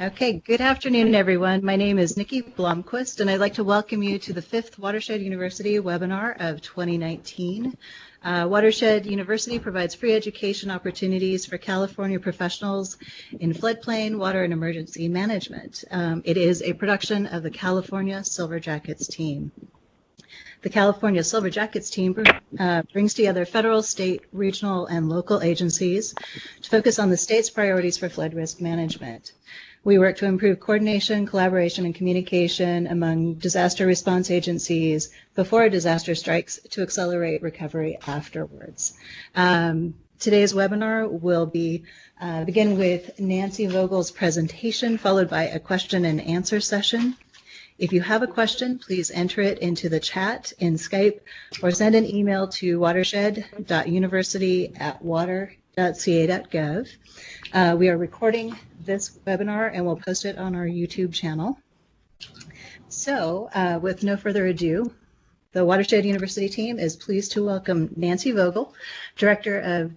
Okay, good afternoon, everyone. My name is Nikki Blomquist, and I'd like to welcome you to the 5th Watershed University webinar of 2019. Watershed University provides free education opportunities for California professionals in floodplain, water, and emergency management. It is a production of the California Silver Jackets team. The California Silver Jackets team brings together federal, state, regional, and local agencies to focus on the state's priorities for flood risk management. We work to improve coordination, collaboration, and communication among disaster response agencies before a disaster strikes to accelerate recovery afterwards. Today's webinar will begin with Nancy Vogel's presentation, followed by a question and answer session. If you have a question, please enter it into the chat in Skype or send an email to watershed.university@water.ca.gov. We are recording this webinar and we'll post it on our YouTube channel. So with no further ado, the Watershed University team is pleased to welcome Nancy Vogel, Director of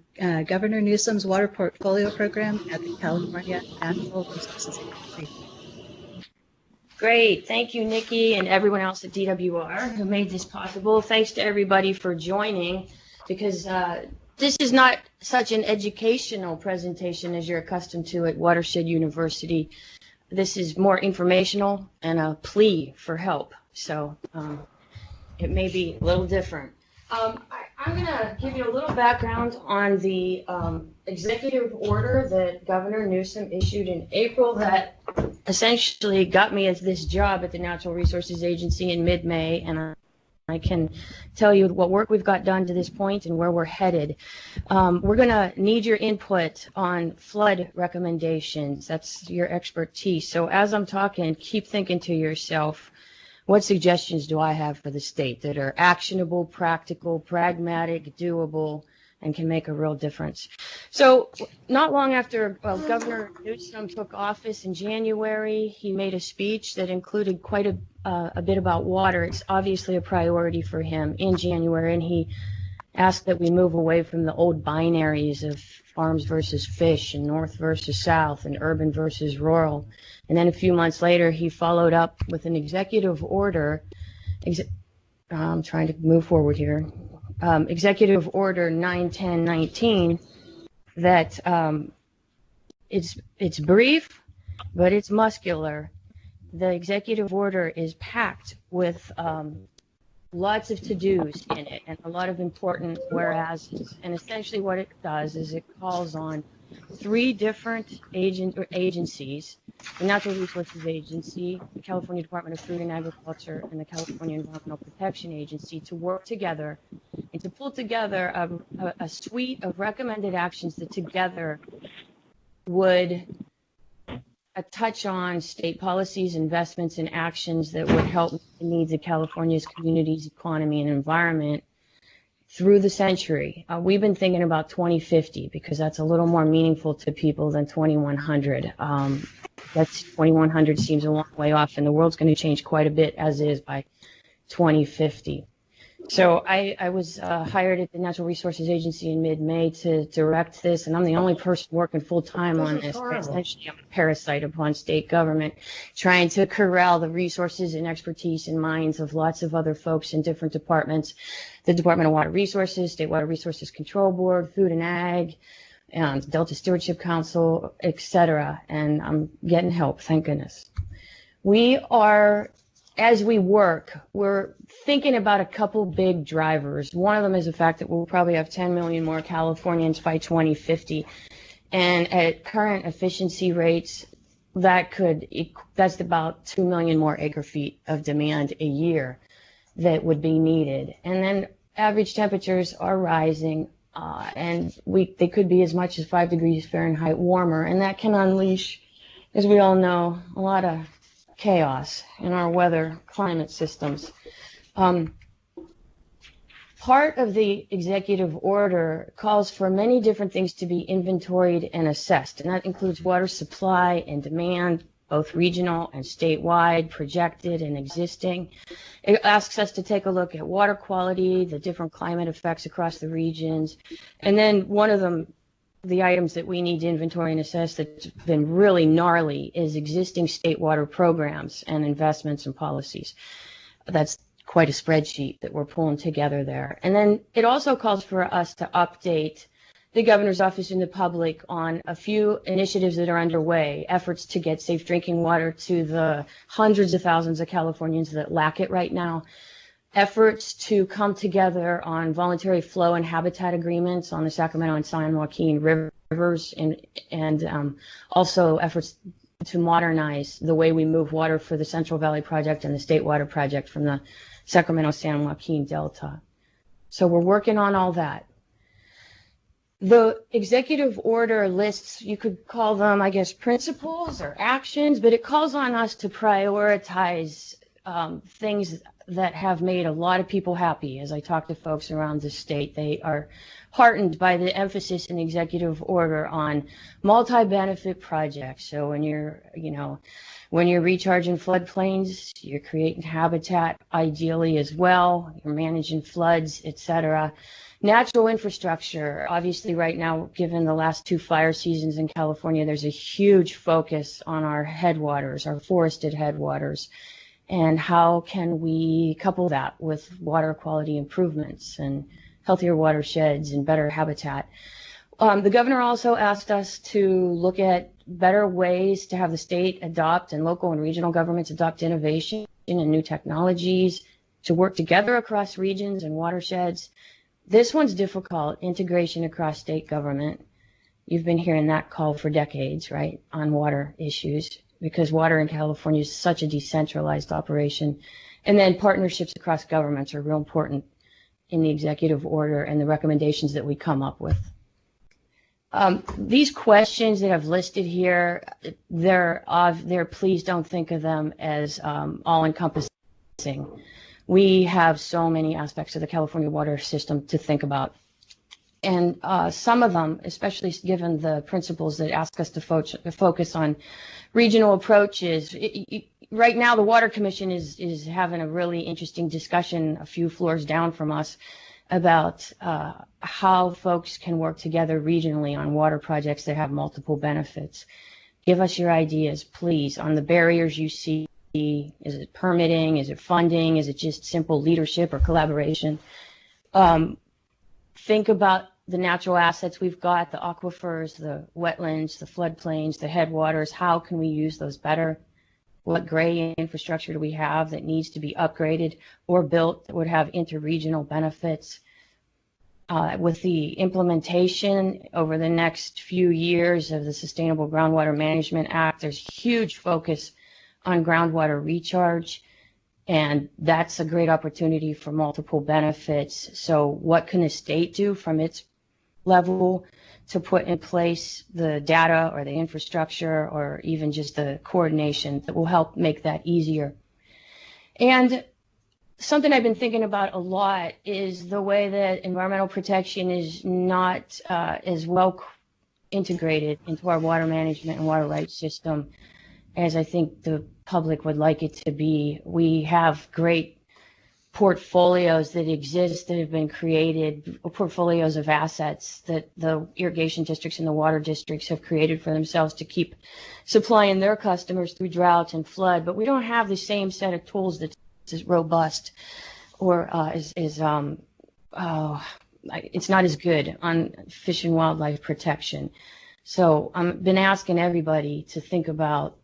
Governor Newsom's Water Portfolio Program at the California Natural Resources Agency. Great. Thank you, Nikki, and everyone else at DWR who made this possible. Thanks to everybody for joining, because this is not such an educational presentation as you're accustomed to at Watershed University. This is more informational and a plea for help. So it may be a little different. I'm going to give you a little background on the executive order that Governor Newsom issued in April that essentially got me as this job at the Natural Resources Agency in mid-May, and I can tell you what work we've got done to this point and where we're headed. We're going to need your input on flood recommendations. That's your expertise. So as I'm talking, keep thinking to yourself, what suggestions do I have for the state that are actionable, practical, pragmatic, doable, and can make a real difference? So not long after Governor Newsom took office in January, he made a speech that included quite a bit about water. It's obviously a priority for him in January, and he asked that we move away from the old binaries of farms versus fish and north versus south and urban versus rural. And then a few months later, he followed up with an executive order. I'm trying to move forward here. Executive Order 91019 that it's brief, but it's muscular. The executive order is packed with lots of to-dos in it and a lot of important whereases. And essentially what it does is it calls on three different agencies: the Natural Resources Agency, the California Department of Food and Agriculture, and the California Environmental Protection Agency to work together and to pull together a suite of recommended actions that together would touch on state policies, investments, and actions that would help meet the needs of California's communities, economy, and environment through the century. We've been thinking about 2050 because that's a little more meaningful to people than 2100. That's 2100 seems a long way off, and the world's going to change quite a bit as is by 2050. So I was hired at the Natural Resources Agency in mid-May to direct this, and I'm the only person working full-time on this. Essentially, I'm a parasite upon state government, trying to corral the resources and expertise and minds of lots of other folks in different departments: the Department of Water Resources, State Water Resources Control Board, Food and Ag, and Delta Stewardship Council, etc. And I'm getting help, thank goodness. As we work, we're thinking about a couple big drivers. One of them is the fact that we'll probably have 10 million more Californians by 2050. And at current efficiency rates, that's about 2 million more acre feet of demand a year that would be needed. And then average temperatures are rising, and they could be as much as 5 degrees Fahrenheit warmer. And that can unleash, as we all know, a lot of chaos in our weather climate systems. Part of the executive order calls for many different things to be inventoried and assessed, and that includes water supply and demand, both regional and statewide, projected and existing. It asks us to take a look at water quality, the different climate effects across the regions, and then one of them the items that we need to inventory and assess that's been really gnarly is existing state water programs and investments and policies. That's quite a spreadsheet that we're pulling together there. And then it also calls for us to update the governor's office and the public on a few initiatives that are underway, efforts to get safe drinking water to the hundreds of thousands of Californians that lack it right now, efforts to come together on voluntary flow and habitat agreements on the Sacramento and San Joaquin rivers, and also efforts to modernize the way we move water for the Central Valley Project and the State Water Project from the Sacramento-San Joaquin Delta. So we're working on all that. The executive order lists, you could call them, I guess, principles or actions, but it calls on us to prioritize things that have made a lot of people happy. As I talk to folks around the state, they are heartened by the emphasis in the executive order on multi-benefit projects. So when you're recharging floodplains, you're creating habitat ideally as well, you're managing floods, etc. Natural infrastructure, obviously right now, given the last 2 fire seasons in California, there's a huge focus on our headwaters, our forested headwaters, and how can we couple that with water quality improvements and healthier watersheds and better habitat. The governor also asked us to look at better ways to have the state adopt and local and regional governments adopt innovation and new technologies to work together across regions and watersheds. This one's difficult, integration across state government. You've been hearing that call for decades, right, on water issues, because water in California is such a decentralized operation. And then partnerships across governments are real important in the executive order and the recommendations that we come up with. These questions that I've listed here, please don't think of them as all-encompassing. We have so many aspects of the California water system to think about. And some of them, especially given the principles that ask us to focus on regional approaches. Right now, the Water Commission is having a really interesting discussion a few floors down from us about how folks can work together regionally on water projects that have multiple benefits. Give us your ideas, please, on the barriers you see. Is it permitting? Is it funding? Is it just simple leadership or collaboration? Think about the natural assets we've got, the aquifers, the wetlands, the floodplains, the headwaters. How can we use those better? What gray infrastructure do we have that needs to be upgraded or built that would have interregional benefits? With the implementation over the next few years of the Sustainable Groundwater Management Act, there's huge focus on groundwater recharge, and that's a great opportunity for multiple benefits. So what can the state do from its level to put in place the data or the infrastructure or even just the coordination that will help make that easier? And something I've been thinking about a lot is the way that environmental protection is not as well integrated into our water management and water rights system as I think the public would like it to be. We have great portfolios that exist that have been created, portfolios of assets that the irrigation districts and the water districts have created for themselves to keep supplying their customers through drought and flood, but we don't have the same set of tools that's as robust or it's not as good on fish and wildlife protection. So I've been asking everybody to think about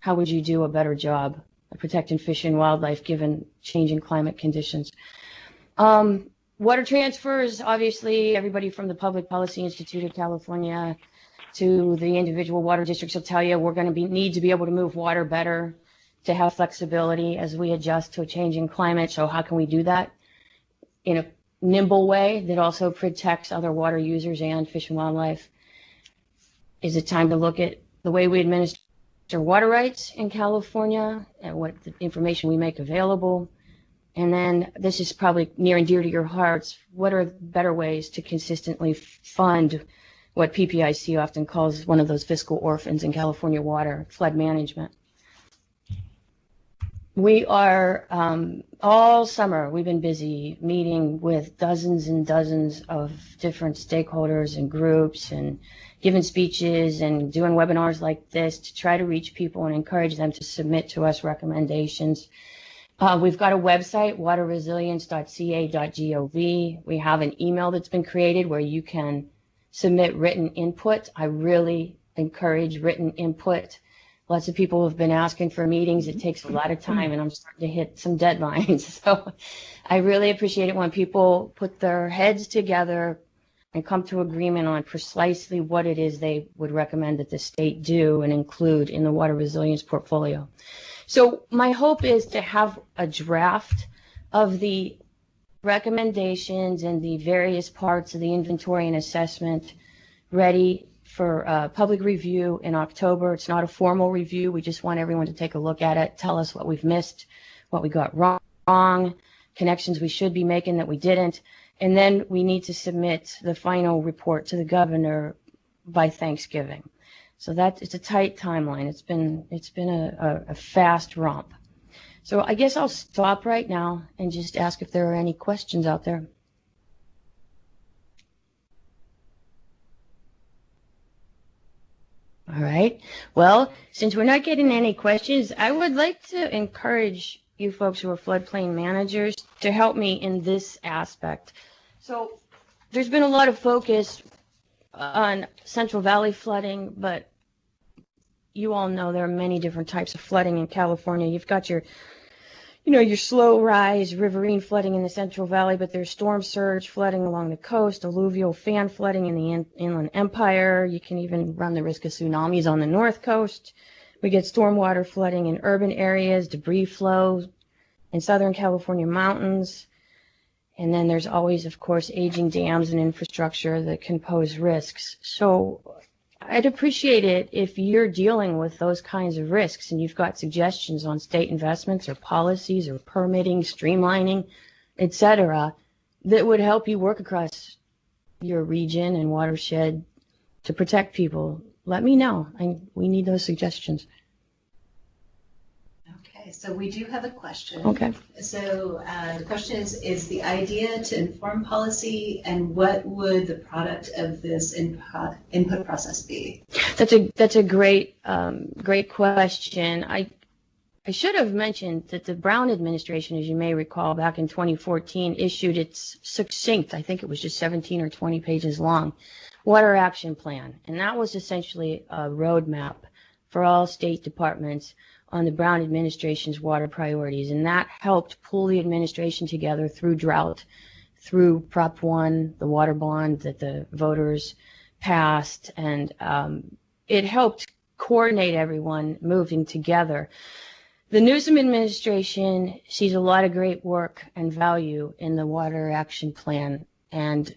how would you do a better job of protecting fish and wildlife given changing climate conditions. Water transfers, obviously, everybody from the Public Policy Institute of California to the individual water districts will tell you we're going to need to be able to move water better to have flexibility as we adjust to a changing climate. So how can we do that in a nimble way that also protects other water users and fish and wildlife? Is it time to look at the way we administer water rights in California and what the information we make available? And then this is probably near and dear to your hearts. What are better ways to consistently fund what PPIC often calls one of those fiscal orphans in California water, flood management? We are, all summer, we've been busy meeting with dozens and dozens of different stakeholders and groups and giving speeches and doing webinars like this to try to reach people and encourage them to submit to us recommendations. We've got a website, waterresilience.ca.gov. We have an email that's been created where you can submit written input. I really encourage written input. Lots of people have been asking for meetings. It takes a lot of time, and I'm starting to hit some deadlines. So I really appreciate it when people put their heads together and come to agreement on precisely what it is they would recommend that the state do and include in the water resilience portfolio. So my hope is to have a draft of the recommendations and the various parts of the inventory and assessment ready for public review in October. It's not a formal review. We just want everyone to take a look at it, tell us what we've missed, what we got wrong, connections we should be making that we didn't, and then we need to submit the final report to the governor by Thanksgiving. So that it's a tight timeline. It's been a fast romp. So I guess I'll stop right now and just ask if there are any questions out there. All right. Well, since we're not getting any questions, I would like to encourage you folks who are floodplain managers to help me in this aspect. So there's been a lot of focus on Central Valley flooding, but you all know there are many different types of flooding in California. You've got your slow rise riverine flooding in the Central Valley, but there's storm surge flooding along the coast, alluvial fan flooding in the Inland Empire. You can even run the risk of tsunamis on the North Coast. We get stormwater flooding in urban areas, debris flow in Southern California mountains. And then there's always, of course, aging dams and infrastructure that can pose risks. So I'd appreciate it if you're dealing with those kinds of risks and you've got suggestions on state investments or policies or permitting, streamlining, etc., that would help you work across your region and watershed to protect people. Let me know. We need those suggestions. Okay, so we do have a question. Okay. So the question is the idea to inform policy, and what would the product of this input process be? That's a great question. I should have mentioned that the Brown administration, as you may recall, back in 2014, issued its succinct, I think it was just 17 or 20 pages long, water action plan, and that was essentially a roadmap for all state departments on the Brown administration's water priorities, and that helped pull the administration together through drought, through Prop 1, the water bond that the voters passed, and it helped coordinate everyone moving together. The Newsom administration sees a lot of great work and value in the water action plan, and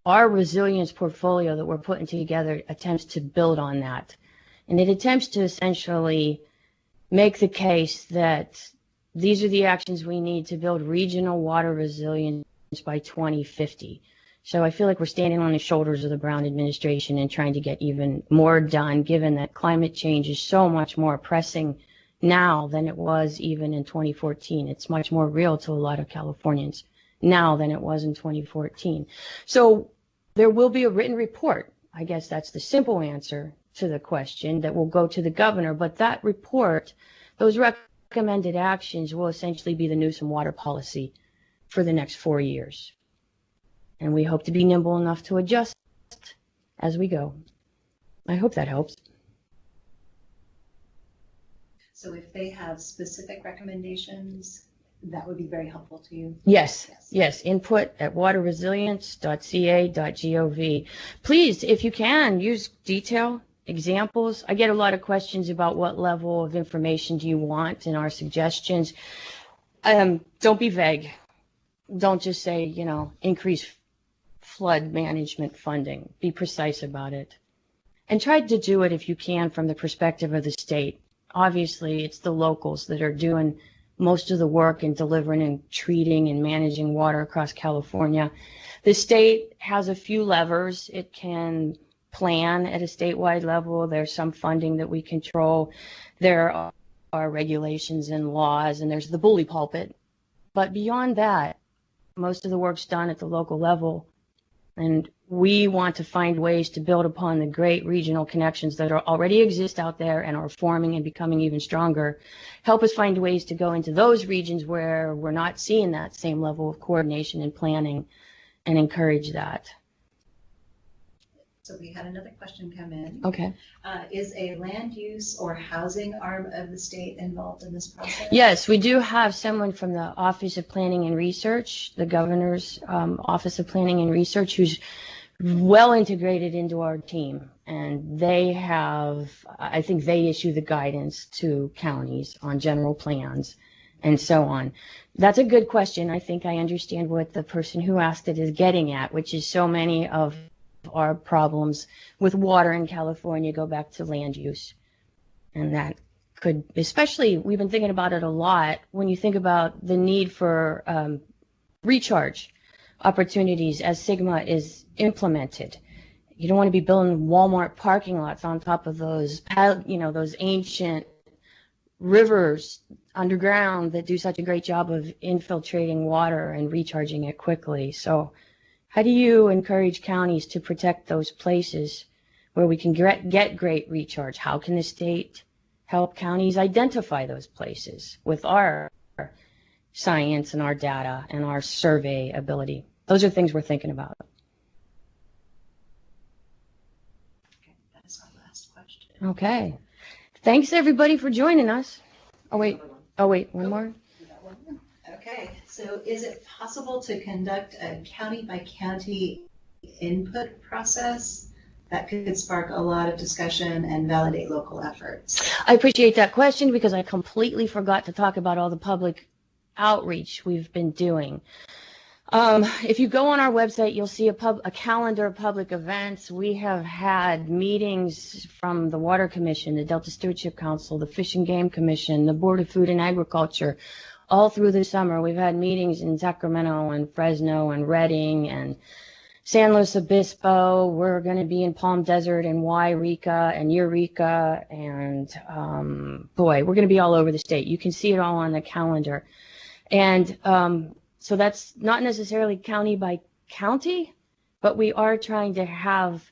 our resilience portfolio that we're putting together attempts to build on that, and it attempts to essentially make the case that these are the actions we need to build regional water resilience by 2050. So I feel like we're standing on the shoulders of the Brown administration and trying to get even more done, given that climate change is so much more pressing now than it was even in 2014. It's much more real to a lot of Californians now than it was in 2014. So there will be a written report. I guess that's the simple answer to the question, that will go to the governor, but that report, those recommended actions, will essentially be the Newsom water policy for the next 4 years. And we hope to be nimble enough to adjust as we go. I hope that helps. So if they have specific recommendations, that would be very helpful to you. Yes. Input at waterresilience.ca.gov. Please, if you can, use detail, examples. I get a lot of questions about what level of information do you want in our suggestions. Don't be vague. Don't just say, increase flood management funding. Be precise about it. And try to do it, if you can, from the perspective of the state. Obviously, it's the locals that are doing most of the work in delivering and treating and managing water across California. The state has a few levers. It can plan at a statewide level. There's some funding that we control. There are regulations and laws, and there's the bully pulpit. But beyond that, most of the work's done at the local level. And we want to find ways to build upon the great regional connections that already exist out there and are forming and becoming even stronger. Help us find ways to go into those regions where we're not seeing that same level of coordination and planning, and encourage that. So we had another question come in. Okay. Is a land use or housing arm of the state involved in this process? Yes, we do have someone from the Office of Planning and Research, the Governor's Office of Planning and Research, who's well integrated into our team. And they have, I think they issue the guidance to counties on general plans and so on. That's a good question. I think I understand what the person who asked it is getting at, which is so many of our problems with water in California go back to land use. And that could, especially, we've been thinking about it a lot when you think about the need for recharge opportunities as Sigma is implemented. You don't want to be building Walmart parking lots on top of those, those ancient rivers underground that do such a great job of infiltrating water and recharging it quickly. So how do you encourage counties to protect those places where we can get great recharge? How can the state help counties identify those places with our science and our data and our survey ability? Those are things we're thinking about. Okay, that is our last question. Okay. Thanks, everybody, for joining us. Oh, wait, one more? Okay, so is it possible to conduct a county-by-county input process that could spark a lot of discussion and validate local efforts? I appreciate that question because I completely forgot to talk about all the public outreach we've been doing. If you go on our website, you'll see a calendar of public events. We have had meetings from the Water Commission, the Delta Stewardship Council, the Fish and Game Commission, the Board of Food and Agriculture. All through the summer, we've had meetings in Sacramento and Fresno and Redding and San Luis Obispo. We're going to be in Palm Desert and Yreka and Eureka. And we're going to be all over the state. You can see it all on the calendar. And so that's not necessarily county by county, but we are trying to have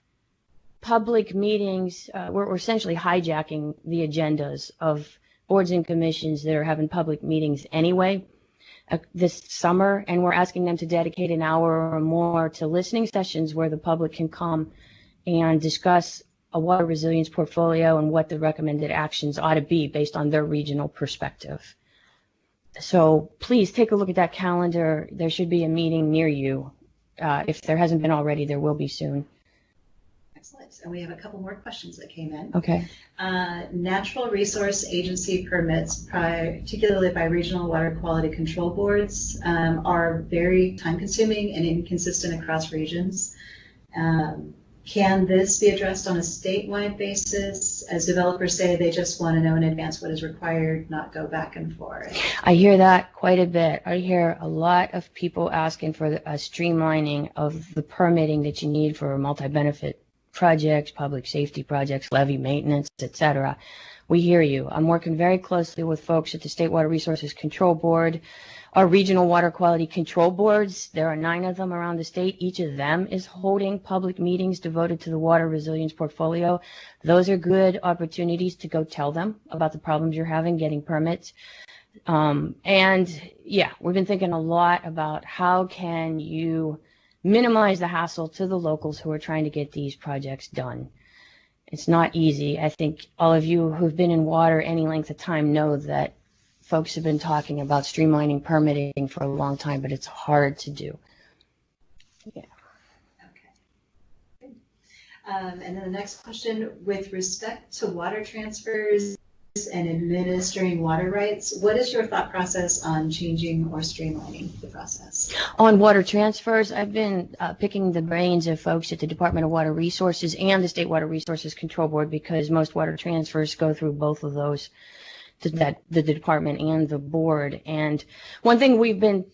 public meetings. We're essentially hijacking the agendas of boards and commissions that are having public meetings anyway this summer, and we're asking them to dedicate an hour or more to listening sessions where the public can come and discuss a water resilience portfolio and what the recommended actions ought to be based on their regional perspective. So please take a look at that calendar. There should be a meeting near you. If there hasn't been already, there will be soon. Excellent. And we have a couple more questions that came in. Okay. Natural Resource Agency permits, particularly by regional water quality control boards, are very time-consuming and inconsistent across regions. Can this be addressed on a statewide basis? As developers say, they just want to know in advance what is required, not go back and forth. I hear that quite a bit. I hear a lot of people asking for a streamlining of the permitting that you need for multi-benefit projects, public safety projects, levee maintenance, etc. We hear you. I'm working very closely with folks at the State Water Resources Control Board, our regional water quality control boards. There are 9 of them around the state. Each of them is holding public meetings devoted to the water resilience portfolio. Those are good opportunities to go tell them about the problems you're having getting permits. And yeah, we've been thinking a lot about how can you minimize the hassle to the locals who are trying to get these projects done. It's not easy. I think all of you who've been in water any length of time know that folks have been talking about streamlining permitting for a long time, but it's hard to do. Yeah. Okay. Good. And then the next question, with respect to water transfers and administering water rights, what is your thought process on changing or streamlining the process? On water transfers, I've been picking the brains of folks at the Department of Water Resources and the State Water Resources Control Board, because most water transfers go through both of those, the department and the board. And one thing we've been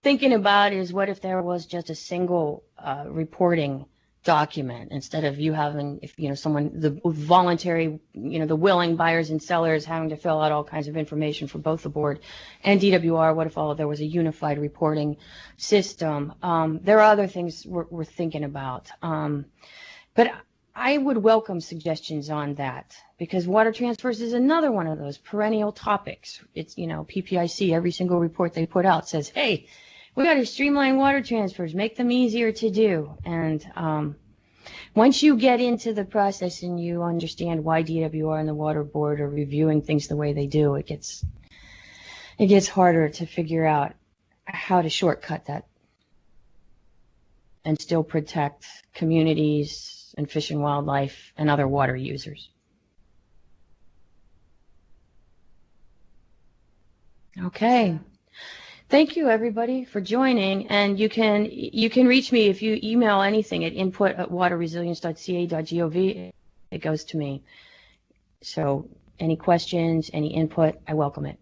thinking about is what if there was just a single reporting document instead of you having, if someone, the voluntary, the willing buyers and sellers having to fill out all kinds of information for both the board and DWR. What if there was a unified reporting system? There are other things we're thinking about, but I would welcome suggestions on that, because water transfers is another one of those perennial topics. It's, PPIC, every single report they put out says, hey, we got to streamline water transfers, make them easier to do. And once you get into the process and you understand why DWR and the Water Board are reviewing things the way they do, it gets harder to figure out how to shortcut that and still protect communities and fish and wildlife and other water users. Okay. Thank you, everybody, for joining, and you can reach me if you email anything at input@waterresilience.ca.gov. It goes to me. So any questions, any input, I welcome it.